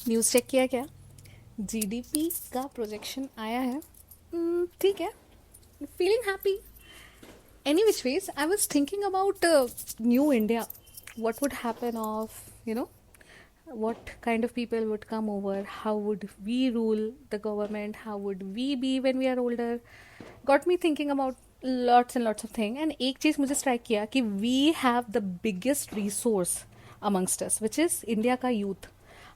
News check किया क्या? GDP का प्रोजेक्शन आया है। ठीक है, feeling happy. Any which ways I was thinking about new India. What would happen of, you know, what kind of people would come over, how would we rule the government, how would we be when we are older. Got me thinking about lots and lots of things. And एक चीज़ मुझे strike किया कि we have the biggest resource amongst us, which is India का youth.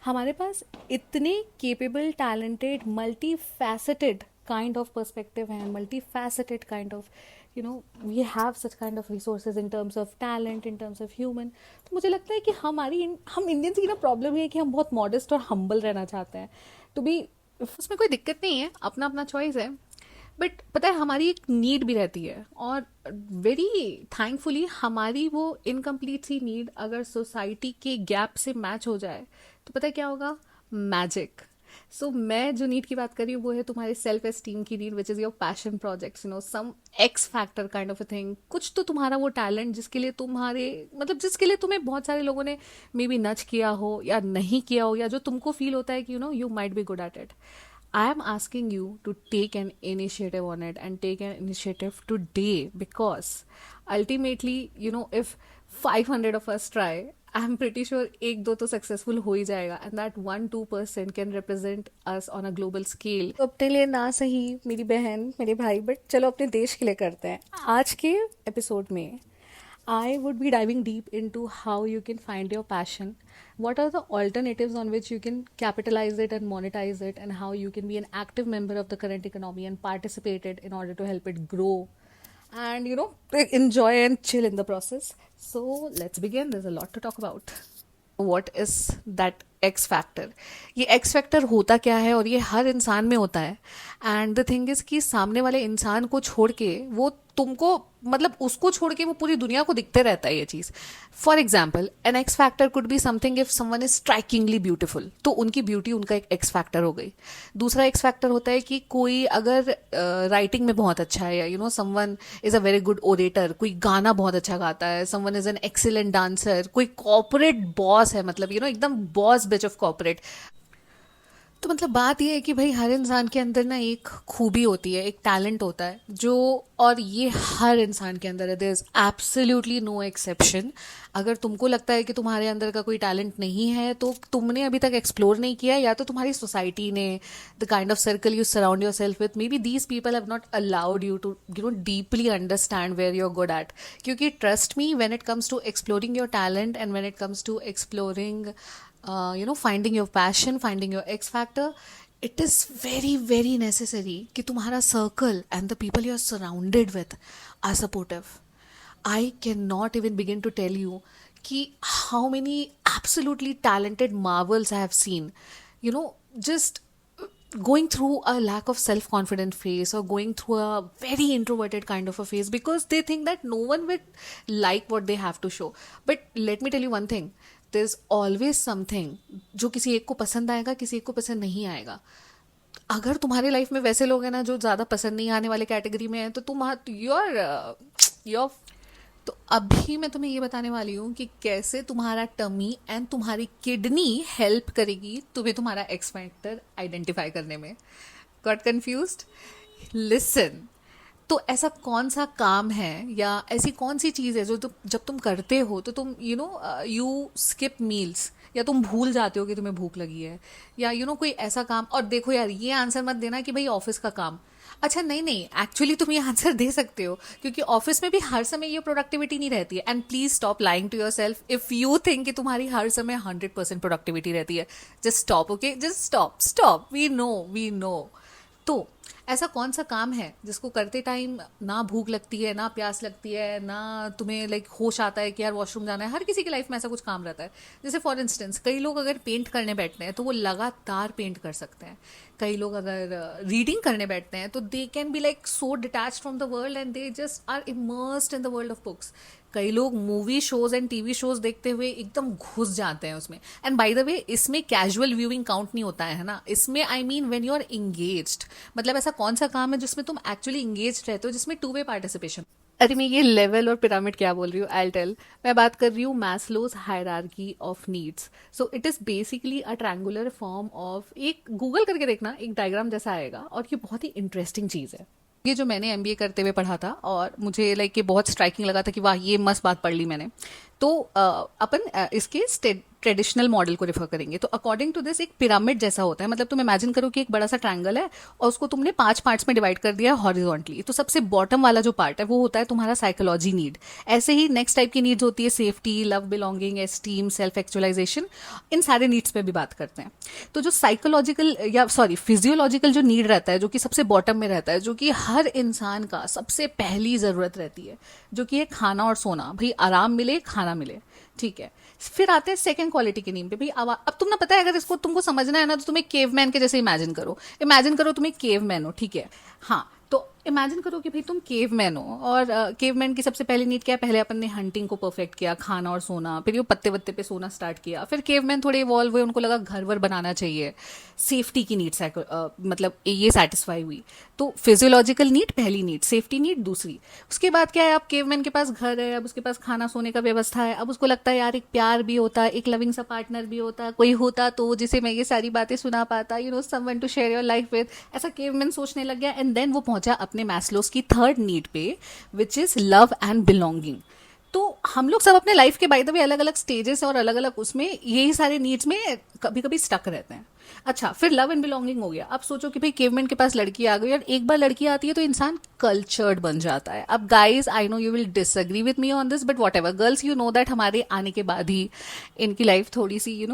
हमारे पास इतने capable, talented, multifaceted kind of perspective हैं, multifaceted kind of, you know, we have such kind of resources in terms of talent, in terms of human. तो मुझे लगता है कि हम इंडियंस की ना प्रॉब्लम ये है कि हम बहुत मॉडेस्ट और हम्बल रहना चाहते हैं. तो भी उसमें कोई दिक्कत नहीं है, अपना अपना चॉइस है. बट पता है हमारी एक नीड भी रहती है, और वेरी थैंकफुली हमारी वो इनकम्प्लीट सी नीड अगर सोसाइटी के गैप से मैच हो जाए तो पता है क्या होगा? मैजिक. सो मैं जो नीड की बात कर रही हूँ वो है तुम्हारे सेल्फ एस्टीम की need, which is your passion projects, you know, some X factor kind of a thing. कुछ तो तुम्हारा वो टैलेंट जिसके लिए तुम्हारे, मतलब जिसके लिए तुम्हें बहुत सारे लोगों ने मे बी नच किया हो या नहीं किया हो, या जो तुमको फील होता है कि you know you might be good at it. I am asking you to take an initiative on it and take an initiative today, because ultimately, you know, if 500 of us try, I'm pretty sure एक दो तो successful हो ही जाएगा, and that 1-2% can represent us on a global scale. तो अपने लिए ना सही मेरी बहन मेरे भाई, बट चलो अपने देश के लिए करते हैं. आज के एपिसोड में I would be diving deep into how you can find your passion, what are the alternatives on which you can capitalize it and monetize it, and how you can be an active member of the current economy and participate it in order to help it grow and, you know, enjoy and chill in the process. So let's begin. There's a lot to talk about. What is that x factor? ये x factor होता क्या है, और ये हर इंसान में होता है. एंड द थिंग इज कि सामने वाले इंसान को छोड़ के वो तुमको, मतलब उसको छोड़ के वो पूरी दुनिया को दिखते रहता है ये चीज़. For example, an X factor could be something if someone is strikingly beautiful, तो उनकी ब्यूटी उनका एक एक्स फैक्टर हो गई. दूसरा एक्स फैक्टर होता है कि कोई अगर राइटिंग में बहुत अच्छा है, या you know someone is a very good orator, कोई गाना बहुत अच्छा गाता है, someone is an excellent dancer, कोई कॉर्पोरेट बॉस है, मतलब यू नो एकदम बॉस बिच ऑफ कॉर्पोरेट. तो मतलब बात यह है कि भाई हर इंसान के अंदर ना एक खूबी होती है, एक टैलेंट होता है जो, और ये हर इंसान के अंदर है. There is absolutely no exception. अगर तुमको लगता है कि तुम्हारे अंदर का कोई टैलेंट नहीं है तो तुमने अभी तक एक्सप्लोर नहीं किया, या तो तुम्हारी सोसाइटी ने, the kind of circle you surround yourself with, maybe these people have not allowed you to, you know, deeply understand where you are good at. क्योंकि trust me, when it comes to exploring your talent and when it comes to exploring, you know, finding your passion, finding your X factor, it is very very necessary कि तुम्हारा circle and the people you are surrounded with are supportive. I cannot even begin to tell you कि how many absolutely talented marvels I have seen, you know, just going through a lack of self-confident phase, or going through a very introverted kind of a phase, because they think that no one will like what they have to show. But let me tell you one thing, there's always something जो किसी एक को पसंद आएगा, किसी एक को पसंद नहीं आएगा. अगर तुम्हारे लाइफ में वैसे लोग हैं ना जो ज़्यादा पसंद नहीं आने वाले कैटेगरी में हैं, तो तुम योर तो अभी मैं तुम्हें ये बताने वाली हूँ कि कैसे तुम्हारा टमी एंड तुम्हारी किडनी हेल्प करेगी तुम्हें तुम्हारा एक्स फैक्टर आइडेंटिफाई करने में. Got confused? लिसन. तो ऐसा कौन सा काम है या ऐसी कौन सी चीज़ है जो जब तुम करते हो तो तुम you know you skip meals, या तुम भूल जाते हो कि तुम्हें भूख लगी है, या यू नो कोई ऐसा काम. और देखो यार, ये आंसर मत देना कि भाई ऑफिस का काम. अच्छा नहीं नहीं, एक्चुअली तुम ये आंसर दे सकते हो, क्योंकि ऑफिस में भी हर समय ये प्रोडक्टिविटी नहीं रहती है. And please stop lying to yourself if you think कि तुम्हारी हर समय 100% प्रोडक्टिविटी रहती है. Just stop, okay, just stop. We know. तो ऐसा कौन सा काम है जिसको करते टाइम ना भूख लगती है, ना प्यास लगती है, ना तुम्हें लाइक होश आता है कि यार वॉशरूम जाना है? हर किसी की लाइफ में ऐसा कुछ काम रहता है. जैसे फॉर इंस्टेंस, कई लोग अगर पेंट करने बैठते हैं तो वो लगातार पेंट कर सकते हैं. कई लोग अगर रीडिंग करने बैठते हैं तो they can be like so detach from the world and they just are immersed in the world of books. कई लोग movie shows and TV shows देखते हुए एकदम घुस जाते हैं उसमें. एंड बाय द वे, इसमें कैजुअल व्यूइंग काउंट नहीं होता है ना, इसमें I mean when you are engaged. मतलब ऐसा कौन सा काम है जिसमें तुम एक्चुअली एंगेज्ड रहते हो, जिसमें टू वे पार्टिसिपेशन. अरे मैं ये लेवल और पिरामिड क्या बोल रही हूँ, आई टेल। मैं बात कर रही हूँ Maslow's hierarchy of needs. So it is basically a triangular form of, एक गूगल करके देखना, एक डायग्राम जैसा आएगा, और ये बहुत ही इंटरेस्टिंग चीज़ है। ये जो मैंने एमबीए करते हुए पढ़ा था और मुझे लाइक ये बहुत स्ट्राइकिंग लगा था कि वाह ये मस्त बात पढ़ ली मैंने। तो अपन इसके ट्रेडिशनल मॉडल को रेफर करेंगे। तो अकॉर्डिंग टू दिस एक पिरामिड जैसा होता है, मतलब तुम इमेजिन करो कि एक बड़ा सा ट्रायंगल है और उसको तुमने 5 पार्ट्स में डिवाइड कर दिया हॉरिजॉन्टली। तो सबसे बॉटम वाला जो पार्ट है वो होता है तुम्हारा साइकोलॉजी नीड। ऐसे ही नेक्स्ट टाइप की नीड्स होती है safety, love, belonging, esteem, self actualization. इन सारे नीड्स पे भी बात करते हैं। तो जो साइकोलॉजिकल या सॉरी फिजियोलॉजिकल जो नीड रहता है, जो कि सबसे बॉटम में रहता है, जो कि हर इंसान का सबसे पहली ज़रूरत रहती है, जो कि है खाना और सोना। भाई आराम मिले, खाना मिले, ठीक है। फिर आते हैं सेकंड क्वालिटी की नीड पे। भाई अब तुम ना, पता है, अगर इसको तुमको समझना है ना, तो तुम एक केवमैन के जैसे इमेजिन करो। इमेजिन करो तुम एक केवमैन हो, ठीक है। हाँ, तो इमेजिन करो कि भाई तुम केवमैन हो, और केवमैन की सबसे पहली नीड क्या है? पहले अपन ने हंटिंग को परफेक्ट किया, खाना और सोना, फिर वो पत्ते वत्ते पे सोना स्टार्ट किया। फिर केवमैन थोड़े इवॉल्व हुए, उनको लगा घर वर बनाना चाहिए, सेफ्टी की नीड मतलब ये सेटिस्फाई हुई। तो फिजियोलॉजिकल नीड पहली नीड, सेफ्टी नीड दूसरी। उसके बाद क्या है? अब केवमैन के पास घर है, अब उसके पास खाना सोने का व्यवस्था है। अब उसको लगता है यार एक प्यार भी होता, एक लविंग सा पार्टनर भी होता, कोई होता तो जिसे मैं ये सारी बातें सुना पाता, someone to share your life with. ऐसा केवमैन सोचने लग गया। एंड देन वो पहुंचा अपने मैस्लोस की थर्ड नीड पे, which is love and belonging. तो हम लोग सब अपने लाइफ के बाय द वे अलग अलग स्टेजेस और अलग अलग उसमें यही सारे नीड्स में कभी कभी स्टक रहते हैं। अच्छा, फिर लव एंड बिलोंगिंग हो गया। अब सोचो कि भाई केवमैन के पास लड़की आ गई, और एक बार लड़की आती है तो इंसान कल्चर्ड बन जाता है। अब guys, I know you will disagree with me on this, but what ever, girls you know that हमारे आने के बाद ही इनकी लाइफ थोड़ी सी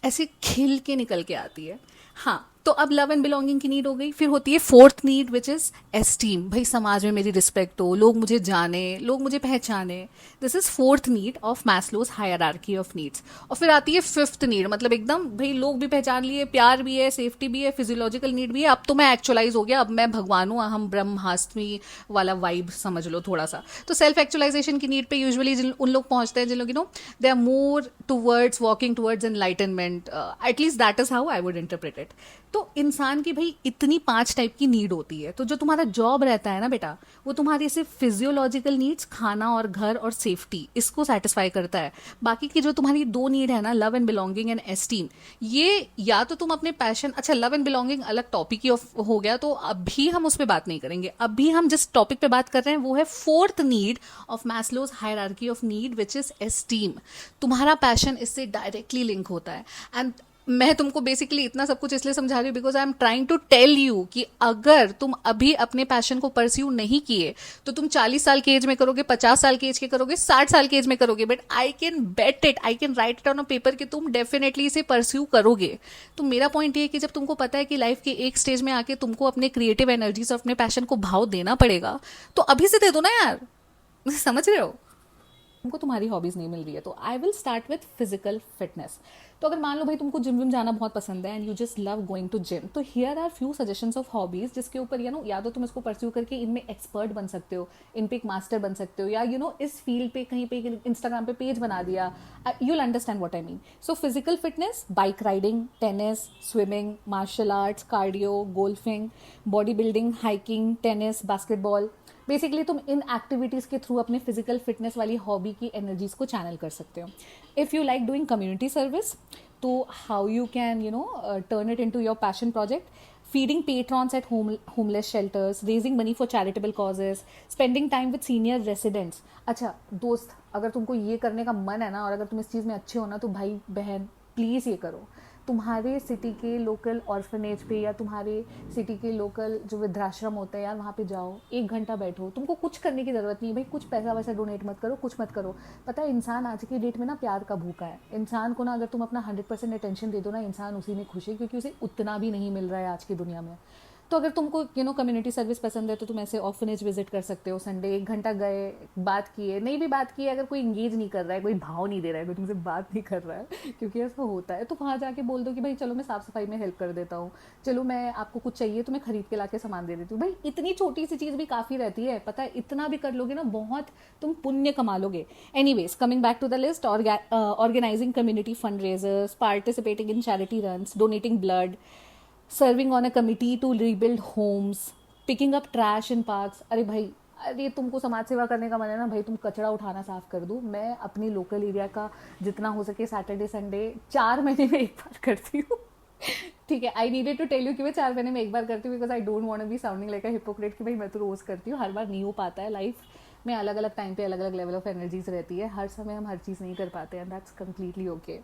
ऐसे खिल के निकल के आती है। हाँ, तो अब लव एंड बिलोंगिंग की नीड हो गई। फिर होती है fourth need, which is esteem. भाई समाज में मेरी रिस्पेक्ट हो, लोग मुझे जाने, लोग मुझे पहचाने। This is fourth need of Maslow's hierarchy of needs. और फिर आती है फिफ्थ नीड, मतलब एकदम भाई लोग भी पहचान लिए, प्यार भी है, सेफ्टी भी है, फिजियोलॉजिकल नीड भी है। अब तो मैं एक्चुअलाइज हो गया, अब मैं भगवान हूँ, हम ब्रह्मास्मि वाला वाइब समझ लो थोड़ा सा। तो सेल्फ एक्चुअलाइजेशन की नीड पे यूजुअली उन लोग पहुंचते हैं जिन लोग they are more towards walking towards enlightenment. At least that is how I would interpret it. तो इंसान की भाई इतनी 5 टाइप की नीड होती है। तो जो तुम्हारा जॉब रहता है ना बेटा, वो तुम्हारी सिर्फ फिजियोलॉजिकल नीड्स, खाना और घर और सेफ्टी, इसको सेटिस्फाई करता है। बाकी की जो तुम्हारी 2 नीड है ना, love and belonging and esteem, ये या तो तुम अपने पैशन, अच्छा लव एंड बिलोंगिंग अलग टॉपिक ही हो गया, तो अभी हम उस पर बात नहीं करेंगे। अभी हम जिस टॉपिक पे बात कर रहे हैं वो है fourth need of Maslow's hierarchy of need, which is esteem. तुम्हारा पैशन इससे डायरेक्टली लिंक होता है। एंड मैं तुमको बेसिकली इतना सब कुछ इसलिए समझा रही हूँ because I am trying to tell you कि अगर तुम अभी अपने पैशन को परस्यू नहीं किए तो तुम 40 साल की एज में करोगे, 50 साल की एज के करोगे, 60 साल की एज में करोगे, but I can bet it, I can write it on a paper कि तुम डेफिनेटली इसे परस्यू करोगे। तो मेरा पॉइंट ये है कि जब तुमको पता है कि लाइफ के एक स्टेज में आके तुमको अपने क्रिएटिव एनर्जीज और अपने पैशन को भाव देना पड़ेगा, तो अभी से दे दो ना यार। समझ रहे हो? तुमको तुम्हारी हॉबीज नहीं मिल रही है, तो I will start with physical fitness. तो अगर मान लो भाई तुमको जिम विम जाना बहुत पसंद है and you just love going to gym, तो here are few suggestions of hobbies जिसके ऊपर या तो तुम इसको परस्यू करके इनमें एक्सपर्ट बन सकते हो, इन पे एक मास्टर बन सकते हो, या इस फील्ड पे कहीं पे इंस्टाग्राम पे पेज बना दिया। You will understand what I mean. So physical fitness, bike riding, tennis, swimming, martial arts, cardio, golfing, body building, hiking, tennis, basketball. Basically तुम इन एक्टिविटीज़ के थ्रू अपने फिजिकल फिटनेस वाली हॉबी की एनर्जीज को चैनल कर सकते हो। If you like doing community service, तो how you can turn it into your passion project, feeding patrons at homeless shelters, raising money for charitable causes, spending time with senior residents। अच्छा दोस्त, अगर तुमको ये करने का मन है ना, और अगर तुम इस चीज़ में अच्छे हो ना, तो भाई बहन प्लीज़ ये करो। तुम्हारे सिटी के लोकल ऑर्फनेज पे या तुम्हारे सिटी के लोकल जो वृद्धाश्रम होते हैं यार, वहाँ पे जाओ, 1 घंटा बैठो। तुमको कुछ करने की ज़रूरत नहीं भाई, कुछ पैसा वैसा डोनेट मत करो, कुछ मत करो। पता है इंसान आज की डेट में ना प्यार का भूखा है। इंसान को ना अगर तुम अपना 100% अटेंशन दे दो ना, इंसान उसी में खुश है, क्योंकि उसे उतना भी नहीं मिल रहा है आज की दुनिया में। तो अगर तुमको कम्युनिटी सर्विस पसंद है, तो तुम ऐसे ऑर्फनेज विजिट कर सकते हो। संडे 1 घंटा गए, बात किए, नहीं भी बात की, अगर कोई इंगेज नहीं कर रहा है, कोई भाव नहीं दे रहा है, कोई तुमसे बात नहीं कर रहा है, क्योंकि ऐसा होता है, तो वहाँ जाके बोल दो कि भाई चलो मैं साफ़ सफाई में हेल्प कर देता हूँ, चलो मैं आपको कुछ चाहिए तो मैं खरीद के ला के सामान दे देती हूँ। भाई इतनी छोटी सी चीज़ भी काफ़ी रहती है, पता है, इतना भी कर लोगे ना, बहुत तुम पुण्य कमा लोगे। Anyways, coming back to the list, organising community fund raisers, participating in charity runs, donating blood, serving on a committee to rebuild homes, picking up trash in parks। अरे भाई अरे तुमको समाज सेवा करने का मन है ना भाई, तुम कचरा उठाना साफ कर दो। मैं अपनी लोकल एरिया का जितना हो सके सैटरडे संडे 4 महीने में एक बार करती हूँ। ठीक है, I needed to tell you कि मैं 4 महीने में एक बार करती हूँ, because I don't want to be sounding like a hypocrite कि भाई मैं तो रोज़ करती हूँ। हर बार नहीं हो पाता है, लाइफ में अलग अलग टाइम पे अलग अलग लेवल ऑफ एनर्जीज रहती है, हर समय हम हर चीज़ नहीं कर पाते हैं, दैट्स कम्प्लीटली ओके।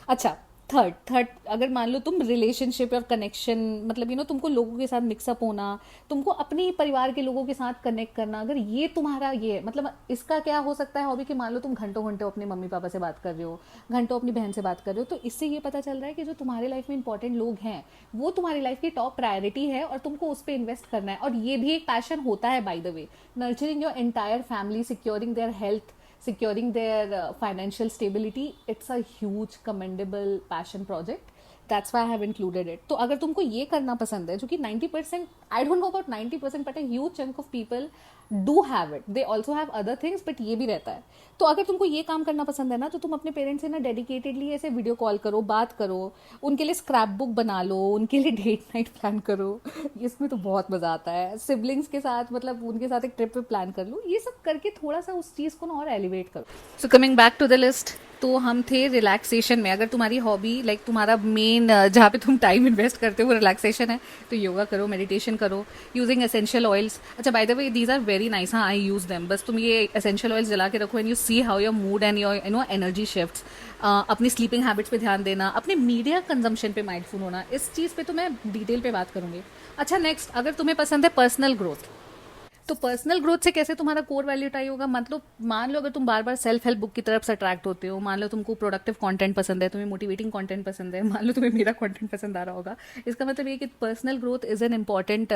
अच्छा, थर्ड, अगर मान लो तुम रिलेशनशिप और कनेक्शन, मतलब तुमको लोगों के साथ मिक्सअप होना, तुमको अपने परिवार के लोगों के साथ कनेक्ट करना, अगर ये तुम्हारा ये है, मतलब इसका क्या हो सकता है हॉबी कि मान लो तुम घंटों घंटों अपने मम्मी पापा से बात कर रहे हो, घंटों अपनी बहन से बात कर रहे हो, तो इससे ये पता चल रहा है कि जो तुम्हारे लाइफ में इंपॉर्टेंट लोग हैं वो तुम्हारी लाइफ की टॉप प्रायोरिटी है और तुमको उस पर इन्वेस्ट करना है। और ये भी एक पैशन होता है bye the way, nurturing your entire family, securing their health, securing their financial stability, it's a huge commendable passion project. That's why I have included it. तो अगर तुमको ये करना पसंद है, जो कि 90%, I don't know about 90%, but a huge chunk of people do have it. They also have other things, but ये भी रहता है। तो अगर तुमको ये काम करना पसंद है ना, तो तुम अपने पेरेंट्स से ना डेडिकेटेडली ऐसे वीडियो कॉल करो, बात करो, उनके लिए स्क्रैप बुक बना लो, उनके लिए डेट नाइट प्लान करो, इसमें तो बहुत मज़ा आता है। सिबलिंग्स के साथ, मतलब उनके साथ एक ट्रिप पे प्लान कर लो, ये सब करके थोड़ा सा उस चीज़ को ना और एलिवेट करो। So coming back to the list, तो हम थे रिलैक्सेशन में। अगर तुम्हारी हॉबी लाइक तुम्हारा मेन जहाँ पे तुम टाइम इन्वेस्ट करते हो वो रिलैक्सेशन है, तो योगा करो, मेडिटेशन करो, यूजिंग एसेंशियल ऑयल्स। अच्छा, by the way these are very nice, हाँ आई यूज देम। बस तुम ये एसेंशियल ऑयल्स जला के रखो and you see how your mood and your energy shifts. अपनी स्लीपिंग हैबिट्स पे ध्यान देना, अपने मीडिया कंजम्पशन पे माइंडफुल होना, इस चीज़ पे तो मैं डिटेल पे बात करूंगी। अच्छा नेक्स्ट, अगर तुम्हें पसंद है पर्सनल ग्रोथ, तो पर्सनल ग्रोथ से कैसे तुम्हारा कोर वैल्यू टाई होगा। मतलब मान लो अगर तुम बार बार सेल्फ हेल्प बुक की तरफ से अट्रैक्ट होते हो, मान लो तुमको प्रोडक्टिव कंटेंट पसंद है, तुम्हें मोटिवेटिंग कंटेंट पसंद है, मान लो तुम्हें मेरा कंटेंट पसंद आ रहा होगा, इसका मतलब ये कि personal growth is an important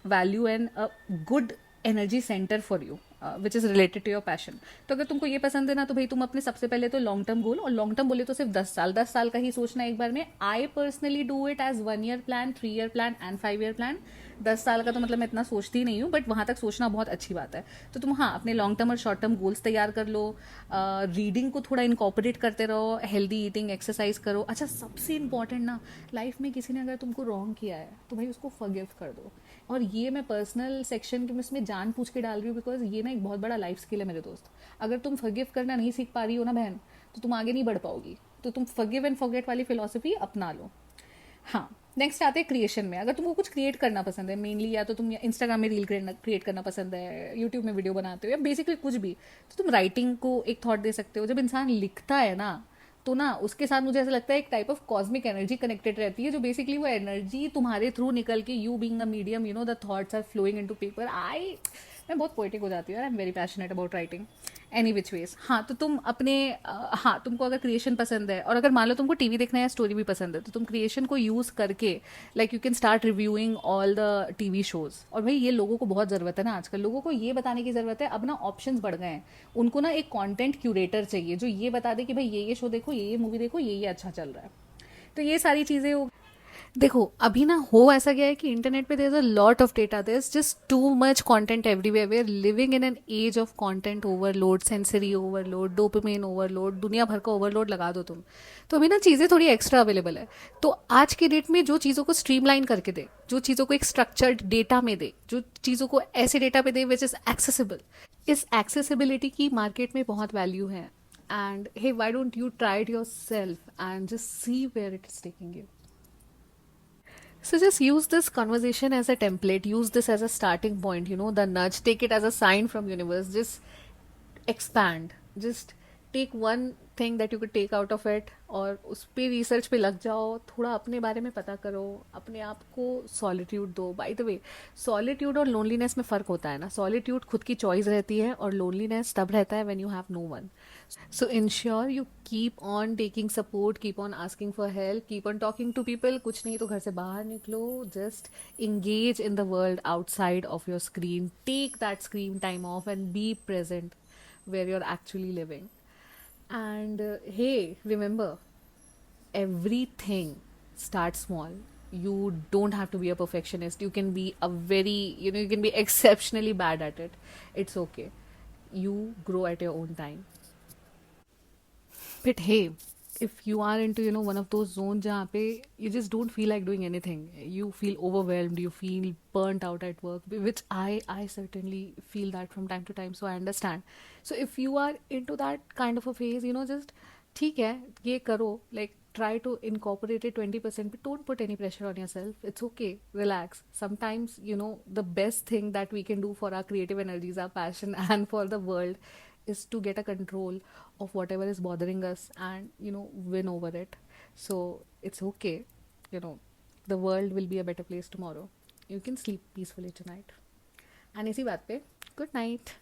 value and a good energy centre for you which is related to your passion. तो अगर तुमको ये पसंद है ना, तो भाई तुम अपने सबसे पहले तो लॉन्ग टर्म गोल, और लॉन्ग टर्म बोले तो सिर्फ 10 साल का ही सोचना एक बार में। I personally do it as 1 year plan, 3 year plan and 5 year plan. 10 साल का तो मतलब मैं इतना सोचती नहीं हूँ, बट वहाँ तक सोचना बहुत अच्छी बात है। तो तुम हाँ अपने लॉन्ग टर्म और शॉर्ट टर्म गोल्स तैयार कर लो, रीडिंग को थोड़ा इनकॉर्पोरेट करते रहो, हेल्दी ईटिंग, एक्सरसाइज करो। अच्छा सबसे इंपॉर्टेंट ना, लाइफ में किसी ने अगर तुमको रॉन्ग किया है तो भाई उसको फॉरगिव कर दो। और ये मैं पर्सनल सेक्शन के में इसमें जान पूछ के डाल रही हूँ, बिकॉज ये ना एक बहुत बड़ा लाइफ स्किल है मेरे दोस्त। अगर तुम फॉरगिव करना नहीं सीख पा रही हो ना बहन, तो तुम आगे नहीं बढ़ पाओगी। तो तुम फॉरगिव एंड फॉरगेट वाली फिलॉसफी अपना लो। हाँ, नेक्स्ट आते हैं क्रिएशन में। अगर तुमको कुछ क्रिएट करना पसंद है, मेनली या तो तुम इंस्टाग्राम में रील क्रिएट करना पसंद है, यूट्यूब में वीडियो बनाते हो, या बेसिकली कुछ भी, तो तुम राइटिंग को एक थॉट दे सकते हो। जब इंसान लिखता है ना, तो ना उसके साथ मुझे ऐसा लगता है एक type of cosmic energy connected रहती है, जो बेसिकली वो एनर्जी तुम्हारे थ्रू निकल के, you being a medium, the thoughts are flowing into paper. मैं बहुत पोएटिक हो जाती हूँ, I am very passionate about writing. Any which ways, हाँ तो तुम अपने हाँ तुमको अगर क्रिएशन पसंद है, और अगर मान लो तुमको टीवी देखना या स्टोरी भी पसंद है, तो तुम क्रिएशन को यूज़ करके like you can start reviewing all the TV shows. और भाई ये लोगों को बहुत ज़रूरत है ना, आजकल लोगों को ये बताने की ज़रूरत है, अब ना ऑप्शंस बढ़ गए हैं, उनको ना एक कंटेंट क्यूरेटर चाहिए जो ये बता दे कि भाई ये शो देखो, ये मूवी देखो, ये अच्छा चल रहा है। तो ये सारी चीज़ें हो। देखो अभी ना हो ऐसा गया है कि इंटरनेट पे there is a lot of data, there is just too much content everywhere, we are living in an age of content overload, sensory overload, dopamine overload, दुनिया भर का ओवरलोड लगा दो तुम। तो अभी ना चीज़ें थोड़ी एक्स्ट्रा अवेलेबल है। तो आज के डेट में जो चीज़ों को स्ट्रीमलाइन करके दे, जो चीज़ों को एक स्ट्रक्चर्ड डेटा में दे, जो चीज़ों को ऐसे डेटा पे दे विच इज़ एक्सेसिबल, इस एक्सेसिबिलिटी की मार्केट में बहुत वैल्यू है। And hey why don't you try it yourself and just see where it is taking you. So just use this conversation as a template, use this as a starting point, the nudge, take it as a sign from universe, just expand, just take one thing that you could take out of it, और उस पर research पे लग जाओ, थोड़ा अपने बारे में पता करो, अपने आप को सॉलिट्यूड दो। बाय द वे सॉलिट्यूड और लोनलीनेस में फ़र्क होता है ना, सॉलिट्यूड खुद की चॉइस रहती है और लोनलीनेस तब रहता है when you have no one. So ensure you keep on taking support, keep on asking for help, keep on talking to people. कुछ नहीं तो घर से बाहर निकलो, just engage in the world outside of your screen. Take that screen time off and be present where you're actually living. And hey, remember, everything starts small. You don't have to be a perfectionist. You can be a very, you can be exceptionally bad at it. It's okay. You grow at your own time. But hey, if you are into one of those zones जहाँ पे you just don't feel like doing anything, you feel overwhelmed, you feel burnt out at work, which I certainly feel that from time to time, so I understand. So if you are into that kind of a phase, just ठीक है ये करो, like try to incorporate it 20%, but don't put any pressure on yourself. It's okay, relax. Sometimes the best thing that we can do for our creative energies, our passion, and for the world is to get a control of whatever is bothering us and win over it. So it's okay, you know the world will be a better place tomorrow. You can sleep peacefully tonight. And इसी बात पे, good night.